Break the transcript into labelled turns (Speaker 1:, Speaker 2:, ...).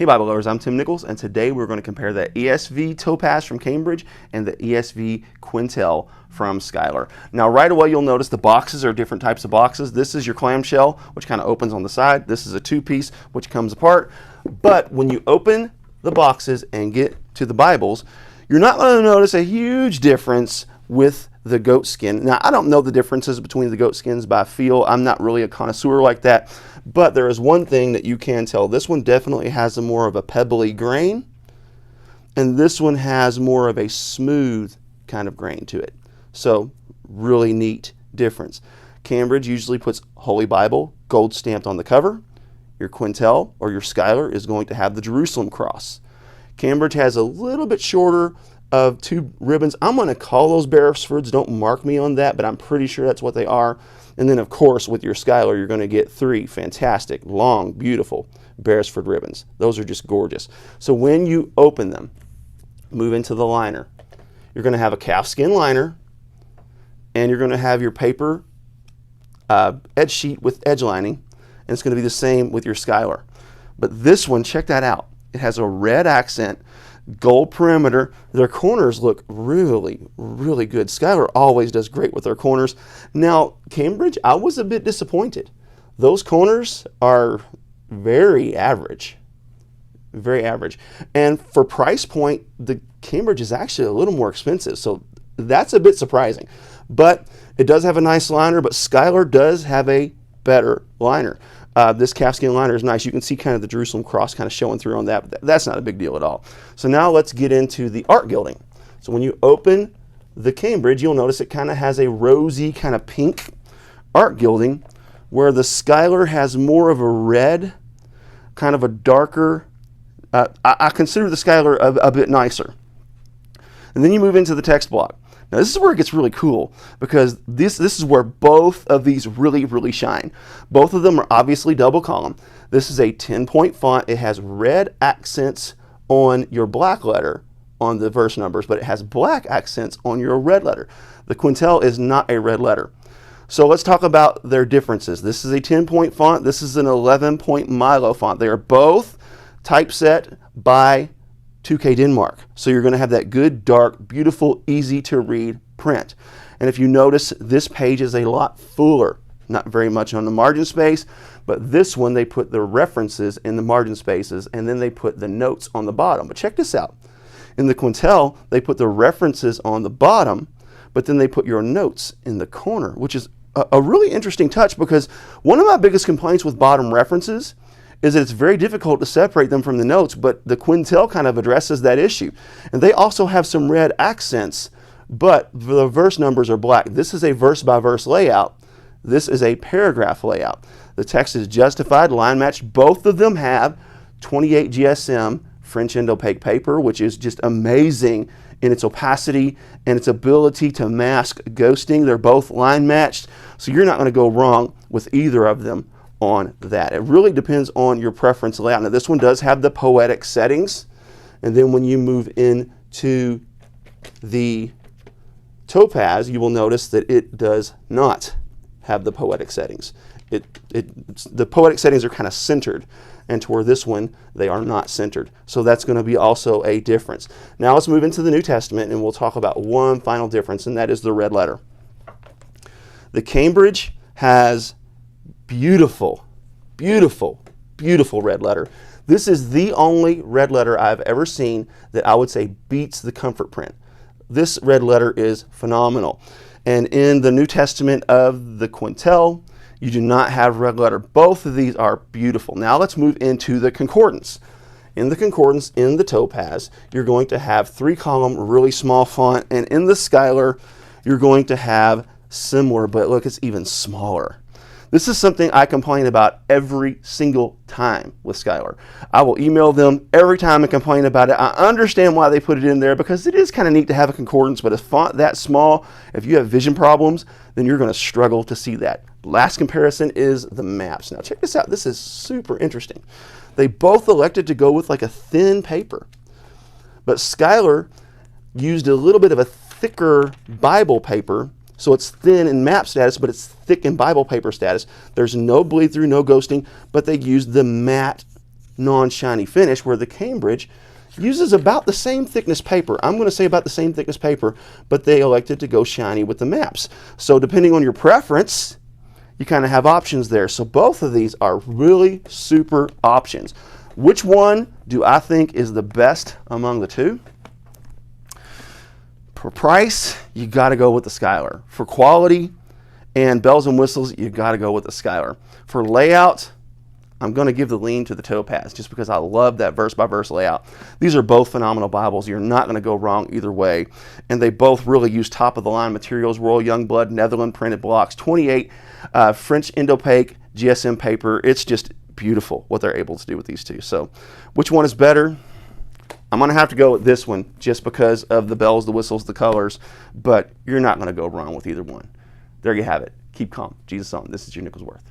Speaker 1: Hey Bible lovers, I'm Tim Nichols, and today we're going to compare the ESV Topaz from Cambridge and the ESV Quentel from Schuyler. Now right away you'll notice the boxes are different types of boxes. This is your clamshell, which kind of opens on the side. This is a two-piece, which comes apart. But when you open the boxes and get to the Bibles, you're not going to notice a huge difference with the goat skin. Now, I don't know the differences between the goat skins by feel. I'm not really a connoisseur like that. But there is one thing that you can tell. This one definitely has a more of a pebbly grain, and this one has more of a smooth kind of grain to it. So, really neat difference. Cambridge usually puts Holy Bible gold stamped on the cover. Your Quentel or your Schuyler is going to have the Jerusalem cross. Cambridge has a little bit shorter of two ribbons. I'm going to call those Beresfords. Don't mark me on that, but I'm pretty sure that's what they are. And then, of course, with your Schuyler, you're going to get three fantastic, long, beautiful Beresford ribbons. Those are just gorgeous. So when you open them, move into the liner. You're going to have a calfskin liner, and you're going to have your paper edge sheet with edge lining, and it's going to be the same with your Schuyler. But this one, check that out. It has a red accent, gold perimeter. Their corners look really, really good. Schuyler always does great with their corners. Now, Cambridge, I was a bit disappointed. Those corners are very average. Very average. And for price point, the Cambridge is actually a little more expensive. So that's a bit surprising. But it does have a nice liner, but Schuyler does have a better liner. This calfskin liner is nice. You can see kind of the Jerusalem cross kind of showing through on that, but that's not a big deal at all. So now let's get into the art gilding. So when you open the Cambridge, you'll notice it kind of has a rosy kind of pink art gilding, where the Schuyler has more of a red, kind of a darker. I consider the Schuyler a bit nicer. And then you move into the text block. Now this is where it gets really cool, because this is where both of these really shine. Both of them are obviously double column. This is a 10-point font. It has red accents on your black letter on the verse numbers, but it has black accents on your red letter. The Quentel is not a red letter. So let's talk about their differences. This is a 10-point font. This is an 11-point Milo font. They are both typeset by 2K Denmark. So you're going to have that good, dark, beautiful, easy to read print. And if you notice, this page is a lot fuller. Not very much on the margin space, but this one they put the references in the margin spaces, and then they put the notes on the bottom. But check this out. In the Quentel, they put the references on the bottom, but then they put your notes in the corner, which is a really interesting touch, because one of my biggest complaints with bottom references is that it's very difficult to separate them from the notes, but the Quentel kind of addresses that issue. And they also have some red accents, but the verse numbers are black. This is a verse-by-verse layout. This is a paragraph layout. The text is justified, line matched. Both of them have 28 GSM French end-opaque paper, which is just amazing in its opacity and its ability to mask ghosting. They're both line matched, so you're not going to go wrong with either of them on that. It really depends on your preference layout. Now this one does have the poetic settings, and then when you move into the Topaz, you will notice that it does not have the poetic settings. The poetic settings are kind of centered, and toward this one they are not centered. So that's going to be also a difference. Now let's move into the New Testament, and we'll talk about one final difference, and that is the red letter. The Cambridge has beautiful red letter. This is the only red letter I've ever seen that I would say beats the comfort print. This red letter is phenomenal. And in the New Testament of the Quentel, you do not have red letter. Both of these are beautiful. Now let's move into the Concordance. In the Concordance, in the Topaz, you're going to have 3-column, really small font, and in the Schuyler, you're going to have similar, but look, it's even smaller. This is something I complain about every single time with Schuyler. I will email them every time and complain about it. I understand why they put it in there, because it is kind of neat to have a concordance, but a font that small, if you have vision problems, then you're going to struggle to see that. Last comparison is the maps. Now check this out. This is super interesting. They both elected to go with like a thin paper, but Schuyler used a little bit of a thicker Bible paper. So it's thin in map status, but it's thick in Bible paper status. There's no bleed through, no ghosting, but they used the matte non-shiny finish, where the Cambridge uses about the same thickness paper. I'm going to say about the same thickness paper, but they elected to go shiny with the maps. So depending on your preference, you kind of have options there. So both of these are really super options. Which one do I think is the best among the two? For price, you got to go with the Schuyler. For quality and bells and whistles, you got to go with the Schuyler. For layout, I'm going to give the lean to the Topaz just because I love that verse-by-verse layout. These are both phenomenal Bibles. You're not going to go wrong either way. And they both really use top-of-the-line materials, Royal Youngblood, Netherlands printed blocks, 28 French Indopaque GSM paper. It's just beautiful what they're able to do with these two. So which one is better? I'm going to have to go with this one just because of the bells, the whistles, the colors. But you're not going to go wrong with either one. There you have it. Keep calm. Jesus on. This is your Nicholsworth.